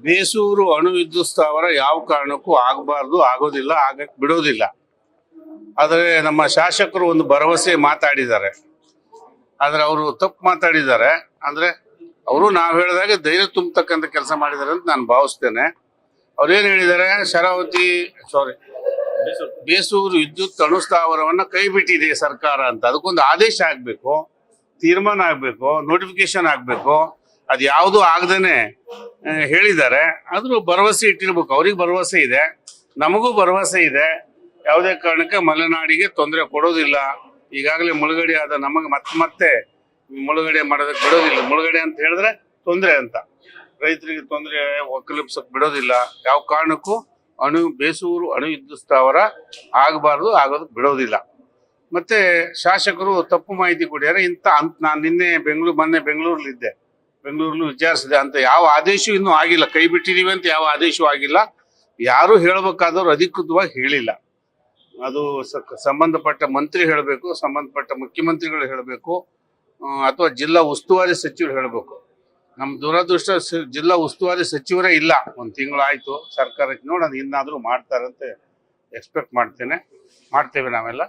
ಬೇಸೂರು ಅಣು ವಿದ್ಯುತ್ ಸ್ಥಾವರ ಯಾವ ಕಾರಣಕ್ಕೂ ಆಗಬಾರ್ದು, ಆಗೋದಿಲ್ಲ, ಆಗಕ್ಕೆ ಬಿಡೋದಿಲ್ಲ. ಆದರೆ ನಮ್ಮ ಶಾಸಕರು ಒಂದು ಭರವಸೆ ಮಾತಾಡಿದ್ದಾರೆ. ಆದರೆ ಅವರು ತಪ್ಪು ಮಾತಾಡಿದ್ದಾರೆ. ಅಂದರೆ ಅವರು ನಾವು ಹೇಳಿದಾಗ ಧೈರ್ಯ ತುಂಬತಕ್ಕಂಥ ಕೆಲಸ ಮಾಡಿದ್ದಾರೆ ಅಂತ ನಾನು ಭಾವಿಸ್ತೇನೆ. ಅವ್ರೇನು ಹೇಳಿದ್ದಾರೆ, ಬೇಸೂರು ವಿದ್ಯುತ್ ಅಣು ಸ್ಥಾವರವನ್ನು ಕೈ ಬಿಟ್ಟಿದೆ ಸರ್ಕಾರ ಅಂತ. ಅದಕ್ಕೊಂದು ಆದೇಶ ಆಗಬೇಕು, ತೀರ್ಮಾನ ಆಗಬೇಕು, ನೋಟಿಫಿಕೇಶನ್ ಆಗಬೇಕು. ಅದು ಯಾವುದು ಆಗದೇನೆ ಹೇಳಿದ್ದಾರೆ. ಆದರೂ ಭರವಸೆ ಇಟ್ಟಿರ್ಬೇಕು. ಅವ್ರಿಗೆ ಭರವಸೆ ಇದೆ, ನಮಗೂ ಭರವಸೆ ಇದೆ. ಯಾವುದೇ ಕಾರಣಕ್ಕೆ ಮಲೆನಾಡಿಗೆ ತೊಂದರೆ ಕೊಡೋದಿಲ್ಲ. ಈಗಾಗಲೇ ಮುಳುಗಡೆ ಆದ ನಮಗೆ ಮತ್ತೆ ಮುಳುಗಡೆ ಮಾಡೋದಕ್ಕೆ ಬಿಡೋದಿಲ್ಲ. ಮುಳುಗಡೆ ಅಂತ ಹೇಳಿದ್ರೆ ತೊಂದರೆ ಅಂತ, ರೈತರಿಗೆ ತೊಂದರೆ ಒಕ್ಕಲಿಪ್ಸಕ್ಕೆ ಬಿಡೋದಿಲ್ಲ. ಯಾವ ಕಾರಣಕ್ಕೂ ಬೇಸೂರು ಅಣು ವಿದ್ಯುತ್ ಸ್ಥಾವರ ಆಗಬಾರ್ದು, ಆಗೋದಕ್ಕೆ ಬಿಡೋದಿಲ್ಲ. ಮತ್ತೆ ಶಾಸಕರು ತಪ್ಪು ಮಾಹಿತಿ ಕೊಡ್ಯಾರ ನಾನು ನಿನ್ನೆ ಮೊನ್ನೆ ಬೆಂಗಳೂರಲ್ಲಿದ್ದೆ, ಬೆಂಗಳೂರಲ್ಲೂ ವಿಚಾರಿಸಿದೆ. ಅಂತ ಯಾವ ಆದೇಶವೂ ಇನ್ನೂ ಆಗಿಲ್ಲ. ಕೈ ಬಿಟ್ಟಿದೀವಿ ಅಂತ ಯಾವ ಆದೇಶವೂ ಆಗಿಲ್ಲ. ಯಾರು ಹೇಳಬೇಕಾದವ್ರು ಅಧಿಕೃತವಾಗಿ ಹೇಳಿಲ್ಲ. ಅದು ಸಂಬಂಧಪಟ್ಟ ಮಂತ್ರಿ ಹೇಳಬೇಕು, ಸಂಬಂಧಪಟ್ಟ ಮುಖ್ಯಮಂತ್ರಿಗಳು ಹೇಳಬೇಕು, ಅಥವಾ ಜಿಲ್ಲಾ ಉಸ್ತುವಾರಿ ಸಚಿವರು ಹೇಳಬೇಕು. ನಮ್ಮ ದುರದೃಷ್ಟ ಜಿಲ್ಲಾ ಉಸ್ತುವಾರಿ ಸಚಿವರೇ ಇಲ್ಲ. ಒಂದು ತಿಂಗಳಾಯ್ತು ಸರ್ಕಾರಕ್ಕೆ. ನೋಡೋಣ, ಇನ್ನಾದರೂ ಮಾಡ್ತಾರಂತೆ ಎಕ್ಸ್ಪೆಕ್ಟ್ ಮಾಡ್ತೇವೆ ನಾವೆಲ್ಲ.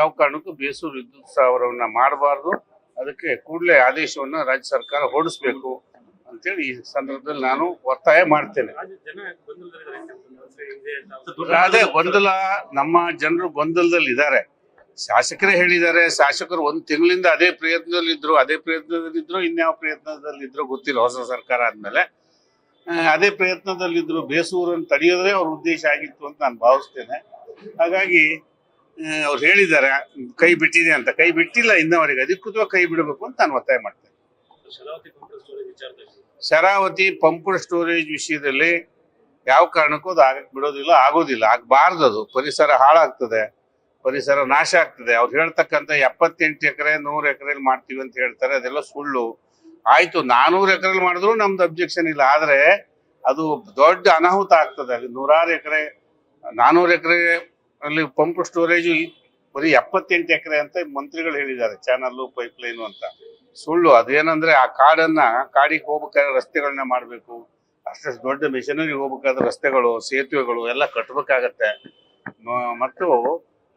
ಯಾವ ಕಾರಣಕ್ಕೂ ಬೇಸೂರು ವಿದ್ಯುತ್ ಸ್ಥಾವರವನ್ನ ಮಾಡಬಾರ್ದು, ಅದಕ್ಕೆ ಕೂಡಲೇ ಆದೇಶವನ್ನು ರಾಜ್ಯ ಸರ್ಕಾರ ಹೊರಡಿಸ್ಬೇಕು ಅಂತೇಳಿ ಈ ಸಂದರ್ಭದಲ್ಲಿ ನಾನು ಒತ್ತಾಯ ಮಾಡ್ತೇನೆ. ಅದೇ ಗೊಂದಲ, ನಮ್ಮ ಜನರು ಗೊಂದಲದಲ್ಲಿ ಇದ್ದಾರೆ. ಶಾಸಕರೇ ಹೇಳಿದ್ದಾರೆ. ಶಾಸಕರು ಒಂದು ತಿಂಗಳಿಂದ ಅದೇ ಪ್ರಯತ್ನದಲ್ಲಿದ್ರು, ಇನ್ಯಾವ ಪ್ರಯತ್ನದಲ್ಲಿದ್ರು ಗೊತ್ತಿಲ್ಲ. ಹೊಸ ಸರ್ಕಾರ ಆದ್ಮೇಲೆ ಅದೇ ಪ್ರಯತ್ನದಲ್ಲಿದ್ರು. ಬೇಸೂರನ್ನು ತಡೆಯೋದೇ ಅವ್ರ ಉದ್ದೇಶ ಆಗಿತ್ತು ಅಂತ ನಾನು ಭಾವಿಸ್ತೇನೆ. ಹಾಗಾಗಿ ಅವ್ರು ಹೇಳಿದ್ದಾರೆ ಕೈ ಬಿಟ್ಟಿದೆ ಅಂತ. ಕೈ ಬಿಟ್ಟಿಲ್ಲ ಇನ್ನವರೆಗೆ. ಅಧಿಕೃತವಾಗಿ ಕೈ ಬಿಡಬೇಕು ಅಂತ ನಾನು ಒತ್ತಾಯ ಮಾಡ್ತೇನೆ. ಶರಾವತಿ ಪಂಪ್ ಸ್ಟೋರೇಜ್ ವಿಷಯದಲ್ಲಿ ಯಾವ ಕಾರಣಕ್ಕೂ ಅದು ಆಗಕ್ಕೆ ಬಿಡೋದಿಲ್ಲ, ಆಗೋದಿಲ್ಲ, ಆಗಬಾರ್ದು. ಅದು ಪರಿಸರ ಹಾಳಾಗ್ತದೆ, ಪರಿಸರ ನಾಶ ಆಗ್ತದೆ. ಅವ್ರು ಹೇಳ್ತಕ್ಕಂಥ 78 ಎಕರೆ 100 ಎಕರೆಯಲ್ಲಿ ಮಾಡ್ತೀವಿ ಅಂತ ಹೇಳ್ತಾರೆ. ಅದೆಲ್ಲ ಸುಳ್ಳು. ಆಯ್ತು, 400 ಎಕರೆಯಲ್ಲಿ ಮಾಡಿದ್ರು ನಮ್ದು ಅಬ್ಜೆಕ್ಷನ್ ಇಲ್ಲ. ಆದ್ರೆ ಅದು ದೊಡ್ಡ ಅನಾಹುತ ಆಗ್ತದೆ. ಅಲ್ಲಿ 100 ಎಕರೆ 400 ಎಕರೆ ಅಲ್ಲಿ ಪಂಪ್ ಸ್ಟೋರೇಜು ಬರೀ 78 ಎಕರೆ ಅಂತ ಮಂತ್ರಿಗಳು ಹೇಳಿದ್ದಾರೆ. ಚಾನಲ್ಲು, ಪೈಪ್ಲೈನು ಅಂತ. ಸುಳ್ಳು. ಅದೇನಂದ್ರೆ ಆ ಕಾಡಿಗೆ ಹೋಗ್ಬೇಕಾದ್ರೆ ರಸ್ತೆಗಳನ್ನ ಮಾಡಬೇಕು. ಅಷ್ಟು ದೊಡ್ಡ ಮಿಷನರಿ ಹೋಗ್ಬೇಕಾದ್ರೆ ರಸ್ತೆಗಳು, ಸೇತುವೆಗಳು ಎಲ್ಲ ಕಟ್ಟಬೇಕಾಗತ್ತೆ. ಮತ್ತು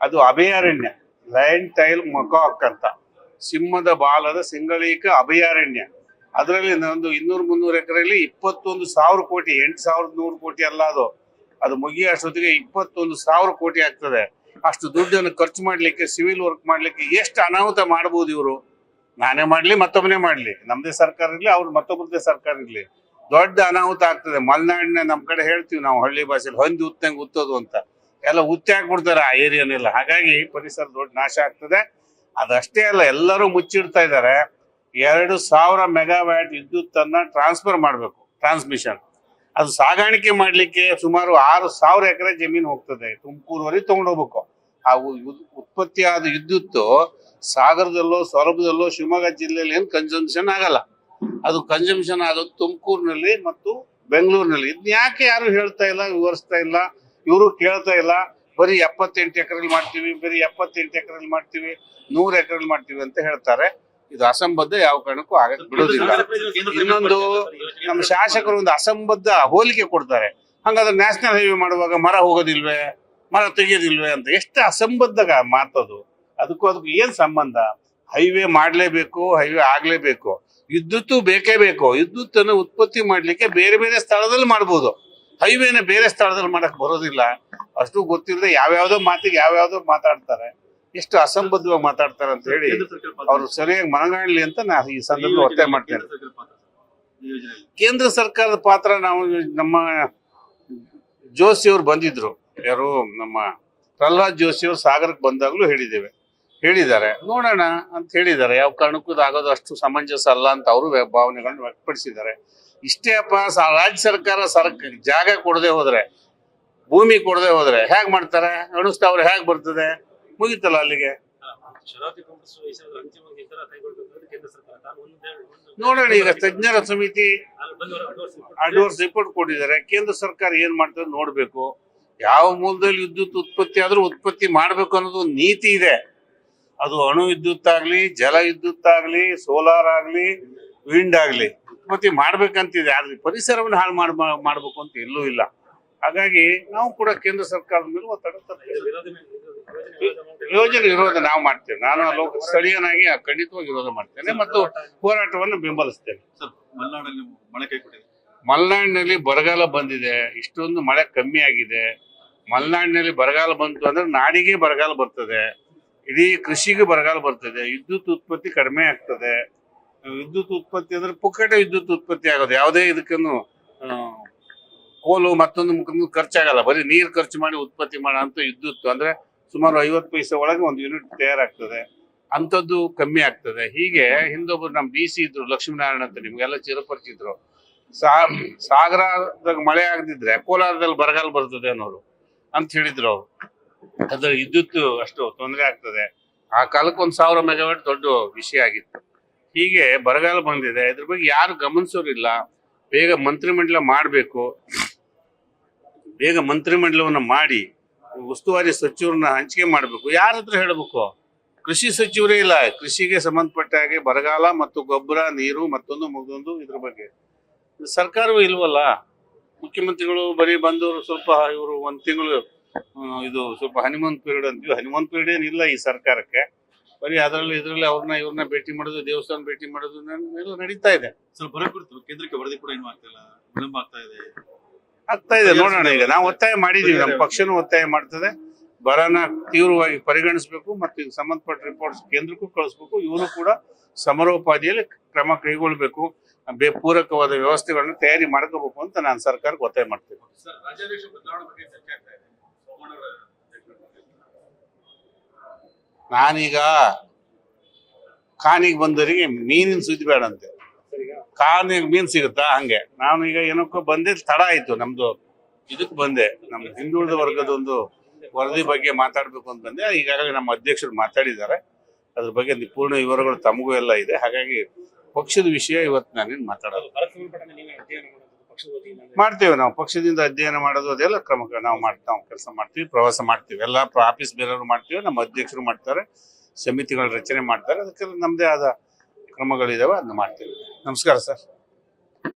ಅದು ಅಭಯಾರಣ್ಯ, ಲಯನ್ ಟೈಲ್ ಮಕಾಕ್ ಅಂತ, ಸಿಂಹದ ಬಾಲದ ಸಿಂಗಳೀಕ ಅಭಯಾರಣ್ಯ. ಅದರಲ್ಲಿ ಒಂದು 200-300 ಎಕರೆಯಲ್ಲಿ 21,000 ಕೋಟಿ, 8,100 ಕೋಟಿ ಅಲ್ಲ, ಅದು ಮುಗಿಯೋ ಅಷ್ಟೊತ್ತಿಗೆ 21,000 ಕೋಟಿ ಆಗ್ತದೆ. ಅಷ್ಟು ದುಡ್ಡನ್ನು ಖರ್ಚು ಮಾಡ್ಲಿಕ್ಕೆ, ಸಿವಿಲ್ ವರ್ಕ್ ಮಾಡ್ಲಿಕ್ಕೆ ಎಷ್ಟು ಅನಾಹುತ ಮಾಡಬಹುದು ಇವರು. ನಾನೇ ಮಾಡ್ಲಿ, ಮತ್ತೊಬ್ಬನೇ ಮಾಡ್ಲಿ, ನಮ್ದೇ ಸರ್ಕಾರ ಇರ್ಲಿ, ಅವ್ರು ಮತ್ತೊಬ್ಬರದೇ ಸರ್ಕಾರ ಇರ್ಲಿ, ದೊಡ್ಡ ಅನಾಹುತ ಆಗ್ತದೆ. ಮಲೆನಾಡಿನ ನಮ್ ಕಡೆ ಹೇಳ್ತೀವಿ ನಾವು ಹಳ್ಳಿ ಭಾಷೆಯಲ್ಲಿ, ಹೊಂದಿ ಉತ್ತಂಗೆ ಉತ್ತೋದು ಅಂತ. ಎಲ್ಲ ಉತ್ತಿ ಹಾಕ್ಬಿಡ್ತಾರೆ ಆ ಏರಿಯಾನೆಲ್ಲ. ಹಾಗಾಗಿ ಪರಿಸರ ದೊಡ್ಡ ನಾಶ ಆಗ್ತದೆ. ಅದಷ್ಟೇ ಅಲ್ಲ, ಎಲ್ಲರೂ ಮುಚ್ಚಿಡ್ತಾ ಇದ್ದಾರೆ. 2,000 ಮೆಗಾವ್ಯಾಟ್ ವಿದ್ಯುತ್ ಅನ್ನ ಟ್ರಾನ್ಸ್ಫರ್ ಮಾಡಬೇಕು, ಟ್ರಾನ್ಸ್ಮಿಷನ್. ಅದು ಸಾಗಾಣಿಕೆ ಮಾಡ್ಲಿಕ್ಕೆ ಸುಮಾರು 6,000 ಎಕರೆ ಜಮೀನು ಹೋಗ್ತದೆ. ತುಮಕೂರುವರೆಗೆ ತಗೊಂಡೋಗ್ಬೇಕು. ಆ ಉತ್ಪತ್ತಿಯಾದ ವಿದ್ಯುತ್ ಸಾಗರದಲ್ಲೋ, ಸೊರಬದಲ್ಲೋ, ಶಿವಮೊಗ್ಗ ಜಿಲ್ಲೆಯಲ್ಲಿ ಏನು ಕನ್ಸಂಪ್ಷನ್ ಆಗಲ್ಲ. ಅದು ಕನ್ಸಂಪ್ಷನ್ ಆಗೋದು ತುಮಕೂರಿನಲ್ಲಿ ಮತ್ತು ಬೆಂಗಳೂರಿನಲ್ಲಿ. ಇದನ್ನ ಯಾಕೆ ಯಾರು ಹೇಳ್ತಾ ಇಲ್ಲ, ವಿವರಿಸ್ತಾ ಇಲ್ಲ, ಇವರು ಕೇಳ್ತಾ ಇಲ್ಲ. ಬರೀ 78 ಎಕರೆಯಲ್ಲಿ ಮಾಡ್ತೀವಿ, ಬರೀ 78 ಎಕರೆಯಲ್ಲಿ ಮಾಡ್ತೀವಿ, 100 ಎಕರೆಯಲ್ಲಿ ಮಾಡ್ತೀವಿ ಅಂತ ಹೇಳ್ತಾರೆ. ಇದು ಅಸಂಬದ್ಧ, ಯಾವ ಕಾರಣಕ್ಕೂ ಆಗಕ್ಕೆ ಬಿಡೋದಿಲ್ಲ. ಇನ್ನೊಂದು, ನಮ್ಮ ಶಾಸಕರು ಒಂದು ಅಸಂಬದ್ಧ ಹೋಲಿಕೆ ಕೊಡ್ತಾರೆ. ಹಂಗಾದ್ರೆ ನ್ಯಾಷನಲ್ ಹೈವೇ ಮಾಡುವಾಗ ಮರ ಹೋಗೋದಿಲ್ವೇ, ಮರ ತೆಗೆಯೋದಿಲ್ವೇ ಅಂತ. ಎಷ್ಟು ಅಸಂಬದ್ಧ ಮಾತದು. ಅದಕ್ಕೂ ಏನ್ ಸಂಬಂಧ? ಹೈವೇ ಮಾಡ್ಲೇಬೇಕು, ಹೈವೇ ಆಗ್ಲೇಬೇಕು. ವಿದ್ಯುತ್ ಬೇಕೇ ಬೇಕು. ವಿದ್ಯುತ್ ಅನ್ನು ಉತ್ಪತ್ತಿ ಮಾಡ್ಲಿಕ್ಕೆ ಬೇರೆ ಬೇರೆ ಸ್ಥಳದಲ್ಲಿ ಮಾಡ್ಬೋದು. ಹೈವೇನ ಬೇರೆ ಸ್ಥಳದಲ್ಲಿ ಮಾಡಕ್ ಬರೋದಿಲ್ಲ. ಅಷ್ಟು ಗೊತ್ತಿಲ್ಲದೆ ಯಾವ್ಯಾವ್ದೋ ಮಾತಿಗೆ ಯಾವ್ಯಾವ್ದೋ ಮಾತಾಡ್ತಾರೆ. ಎಷ್ಟು ಅಸಂಬದ್ಧವಾಗಿ ಮಾತಾಡ್ತಾರೆ ಅಂತ ಹೇಳಿ ಅವ್ರು ಸರಿಯಾಗಿ ಮನಗಾಣಲಿ ಅಂತ ನಾನು ಈ ಸಂದರ್ಭದಲ್ಲಿ ಒತ್ತಾಯ ಮಾಡ್ತೇನೆ. ಕೇಂದ್ರ ಸರ್ಕಾರದ ಪಾತ್ರ, ನಮ್ಮ ಜೋಶಿ ಅವರು ಬಂದಿದ್ರು, ಯಾರು ನಮ್ಮ ಪ್ರಹ್ಲಾದ್ ಜೋಶಿ ಅವರು ಸಾಗರಕ್ಕೆ ಬಂದಾಗ್ಲೂ ಹೇಳಿದ್ದಾರೆ, ನೋಡೋಣ ಅಂತ ಹೇಳಿದ್ದಾರೆ. ಯಾವ ಕಾರಣಕ್ಕೂ ಆಗೋದು ಅಷ್ಟು ಸಮಂಜಸ ಅಲ್ಲ ಅಂತ ಅವರು ಭಾವನೆಗಳನ್ನ ವ್ಯಕ್ತಪಡಿಸಿದ್ದಾರೆ. ಇಷ್ಟೇ ಅಪ್ಪ, ರಾಜ್ಯ ಸರ್ಕಾರ ಜಾಗ ಕೊಡದೆ ಹೋದ್ರೆ, ಭೂಮಿ ಕೊಡದೆ ಹೋದ್ರೆ ಹೇಗ್ ಮಾಡ್ತಾರೆ? ಅಣುಸ್ಥಾವರ ಹೇಗ್ ಬರ್ತದೆ? ಮುಗಿತಲ್ಲ ಅಲ್ಲಿಗೆ. ನೋಡೋಣ, ಈಗ ತಜ್ಞರ ಸಮಿತಿ ಅಡ್ವಾನ್ಸ್ ರಿಪೋರ್ಟ್ ಕೊಟ್ಟಿದ್ದಾರೆ. ಕೇಂದ್ರ ಸರ್ಕಾರ ಏನ್ ಮಾಡ್ತದೆ ನೋಡ್ಬೇಕು. ಯಾವ ಮೂಲದಲ್ಲಿ ವಿದ್ಯುತ್ ಉತ್ಪತ್ತಿ ಆದ್ರೂ ಉತ್ಪತ್ತಿ ಮಾಡ್ಬೇಕು ಅನ್ನೋದು ಒಂದು ನೀತಿ ಇದೆ. ಅದು ಅಣು ವಿದ್ಯುತ್ ಆಗ್ಲಿ, ಜಲ ವಿದ್ಯುತ್ ಆಗ್ಲಿ, ಸೋಲಾರ್ ಆಗ್ಲಿ, ವಿಂಡ್ ಆಗ್ಲಿ, ಉತ್ಪತ್ತಿ ಮಾಡ್ಬೇಕಂತಿದೆ, ಆದ್ರೆ ಪರಿಸರವನ್ನು ಹಾಳು ಮಾಡ್ಬೇಕು ಅಂತ ಎಲ್ಲೂ ಇಲ್ಲ. ಹಾಗಾಗಿ ನಾವು ಕೂಡ ಕೇಂದ್ರ ಸರ್ಕಾರದ ಮೇಲೆ ಒತ್ತಡ ತರ್ತೇವೆ. ಯೋಜನೆ ವಿರೋಧ ನಾವು ಮಾಡ್ತೇವೆ. ನಾನು ಸ್ಥಳೀಯನಾಗಿ ಖಂಡಿತವಾಗಿ ವಿರೋಧ ಮಾಡ್ತೇನೆ ಮತ್ತು ಹೋರಾಟವನ್ನು ಬೆಂಬಲಿಸ್ತೇನೆ. ಮಲೆನಾಡಿನಲ್ಲಿ ಬರಗಾಲ ಬಂದಿದೆ, ಇಷ್ಟೊಂದು ಮಳೆ ಕಮ್ಮಿ ಆಗಿದೆ. ಮಲೆನಾಡಿನಲ್ಲಿ ಬರಗಾಲ ಬಂತು ಅಂದ್ರೆ ನಾಡಿಗೆ ಬರಗಾಲ ಬರ್ತದೆ, ಇಡೀ ಕೃಷಿಗೆ ಬರಗಾಲ ಬರ್ತದೆ, ವಿದ್ಯುತ್ ಉತ್ಪತ್ತಿ ಕಡಿಮೆ ಆಗ್ತದೆ. ವಿದ್ಯುತ್ ಉತ್ಪತ್ತಿ ಅಂದ್ರೆ ಪುಕ್ಕಟೆ ವಿದ್ಯುತ್ ಉತ್ಪತ್ತಿ ಆಗೋದು, ಯಾವುದೇ ಇದಕ್ಕನ್ನು ಕೋಲು ಮತ್ತೊಂದು ಖರ್ಚಾಗಲ್ಲ, ಬರೀ ನೀರು ಖರ್ಚು ಮಾಡಿ ಉತ್ಪತ್ತಿ ಮಾಡೋ ಅಂತ ವಿದ್ಯುತ್ ಅಂದ್ರೆ ಸುಮಾರು 50 ಪೈಸೆ ಒಳಗೆ ಒಂದು ಯೂನಿಟ್ ತಯಾರಾಗ್ತದೆ, ಅಂಥದ್ದು ಕಮ್ಮಿ ಆಗ್ತದೆ. ಹೀಗೆ ಹಿಂದೊಬ್ರು ನಮ್ಮ DC ಇದ್ರು, ಲಕ್ಷ್ಮೀನಾರಾಯಣ ಅಂತ, ನಿಮ್ಗೆಲ್ಲ ಚಿರಪರಿಚಿದ್ರು. ಸಾಗರದಾಗ ಮಳೆ ಆಗದಿದ್ರೆ ಕೋಲಾರದಲ್ಲಿ ಬರಗಾಲ ಬರ್ತದೆ ಅನ್ನೋರು ಅಂತ ಹೇಳಿದ್ರು ಅವ್ರು. ಅದ್ರ ವಿದ್ಯುತ್ ಅಷ್ಟು ತೊಂದರೆ ಆಗ್ತದೆ. ಆ ಕಾಲಕ್ಕೆ 1000 ಮೆಗಾವಾಟ್ ದೊಡ್ಡ ವಿಷಯ ಆಗಿತ್ತು. ಹೀಗೆ ಬರಗಾಲ ಬಂದಿದೆ, ಇದ್ರ ಬಗ್ಗೆ ಯಾರು ಗಮನಿಸೋರಿಲ್ಲ. ಬೇಗ ಮಂತ್ರಿಮಂಡಲ ಮಾಡಬೇಕು, ಬೇಗ ಮಂತ್ರಿಮಂಡಲವನ್ನ ಮಾಡಿ ಉಸ್ತುವಾರಿ ಸಚಿವರನ್ನ ಹಂಚಿಕೆ ಮಾಡಬೇಕು. ಯಾರ ಹತ್ರ ಹೇಳಬೇಕು? ಕೃಷಿ ಸಚಿವರೇ ಇಲ್ಲ. ಕೃಷಿಗೆ ಸಂಬಂಧಪಟ್ಟ ಹಾಗೆ ಬರಗಾಲ ಮತ್ತು ಗೊಬ್ಬರ, ನೀರು, ಮತ್ತೊಂದು ಇದ್ರ ಬಗ್ಗೆ ಸರ್ಕಾರವೂ ಇಲ್ವಲ್ಲ. ಮುಖ್ಯಮಂತ್ರಿಗಳು ಬರೀ ಬಂದವರು ಸ್ವಲ್ಪ, ಇವರು 1 ತಿಂಗಳು ಇದು ಸ್ವಲ್ಪ ಹನಿಮೂನ್ ಪೀರಿಯಡ್ ಅಂತೀವಿ. ಹನಿಮೂನ್ ಪೀರಿಯಡ್ ಏನಿಲ್ಲ ಈ ಸರ್ಕಾರಕ್ಕೆ. ಬರೀ ಇದ್ರಲ್ಲಿ ಇವ್ರನ್ನ ಭೇಟಿ ಮಾಡೋದು, ದೇವಸ್ಥಾನ ಭೇಟಿ ಮಾಡೋದು ಎಲ್ಲ ನಡೀತಾ ಇದೆ. ಕೇಂದ್ರಕ್ಕೆ ವರದಿ ಕೂಡ ಏನು ವಿಳಂಬ ಆಗ್ತಾ ಇದೆ. ನೋಡೋಣ. ಈಗ ನಾವು ಒತ್ತಾಯ ಮಾಡಿದೀವಿ, ನಮ್ಮ ಪಕ್ಷನೂ ಒತ್ತಾಯ ಮಾಡ್ತದೆ. ಬರನ ತೀವ್ರವಾಗಿ ಪರಿಗಣಿಸಬೇಕು ಮತ್ತು ಇದಕ್ಕೆ ಸಂಬಂಧಪಟ್ಟ ರಿಪೋರ್ಟ್ಸ್ ಕೇಂದ್ರಕ್ಕೂ ಕಳಿಸ್ಬೇಕು. ಇವರು ಕೂಡ ಸಮರೋಪಾದಿಯಲ್ಲಿ ಕ್ರಮ ಕೈಗೊಳ್ಬೇಕು, ಪೂರಕವಾದ ವ್ಯವಸ್ಥೆಗಳನ್ನ ತಯಾರಿ ಮಾಡ್ಕೋಬೇಕು ಅಂತ ನಾನು ಸರ್ಕಾರಕ್ಕೆ ಒತ್ತಾಯ ಮಾಡ್ತೇನೆ. ನಾನೀಗ ಖಾನಿಗೆ ಬಂದವರಿಗೆ ಮೀನಿನ ಸುದ್ದಿ ಬೇಡಂತೆ. ಖಾನಿಗೆ ಮೀನ್ ಸಿಗುತ್ತಾ? ಹಂಗೆ ನಾನು ಈಗ ಏನಕ್ಕೋ ಬಂದೆ, ತಡ ಆಯ್ತು. ನಮ್ದು ಇದಕ್ಕೆ ಬಂದೆ, ನಮ್ಮ ಹಿಂದುಳಿದ ವರ್ಗದ ಒಂದು ವರದಿ ಬಗ್ಗೆ ಮಾತಾಡ್ಬೇಕು ಅಂತ ಬಂದೆ. ಈಗಾಗಲೇ ನಮ್ಮ ಅಧ್ಯಕ್ಷರು ಮಾತಾಡಿದ್ದಾರೆ, ಅದ್ರ ಬಗ್ಗೆ ಪೂರ್ಣ ವಿವರಗಳು ತಮಗೂ ಎಲ್ಲ ಇದೆ. ಹಾಗಾಗಿ ಪಕ್ಷದ ವಿಷಯ ಇವತ್ತು ನಾನೇನು ಮಾತಾಡೋದು ಮಾಡ್ತೇವೆ. ನಾವು ಪಕ್ಷದಿಂದ ಅಧ್ಯಯನ ಮಾಡೋದು ಅದೆಲ್ಲ ಕ್ರಮ ನಾವು ಕೆಲಸ ಮಾಡ್ತೀವಿ, ಪ್ರವಾಸ ಮಾಡ್ತೀವಿ, ಎಲ್ಲ ಆಫೀಸ್ ಬೇರೆಯವರು ಮಾಡ್ತೀವಿ, ನಮ್ಮ ಅಧ್ಯಕ್ಷರು ಮಾಡ್ತಾರೆ, ಸಮಿತಿಗಳ ರಚನೆ ಮಾಡ್ತಾರೆ. ಅದಕ್ಕೆಲ್ಲ ನಮ್ದೇ ಆದ ಕ್ರಮಗಳಿದಾವೆ, ಅದನ್ನ ಮಾಡ್ತೀವಿ. ನಮಸ್ಕಾರ ಸರ್.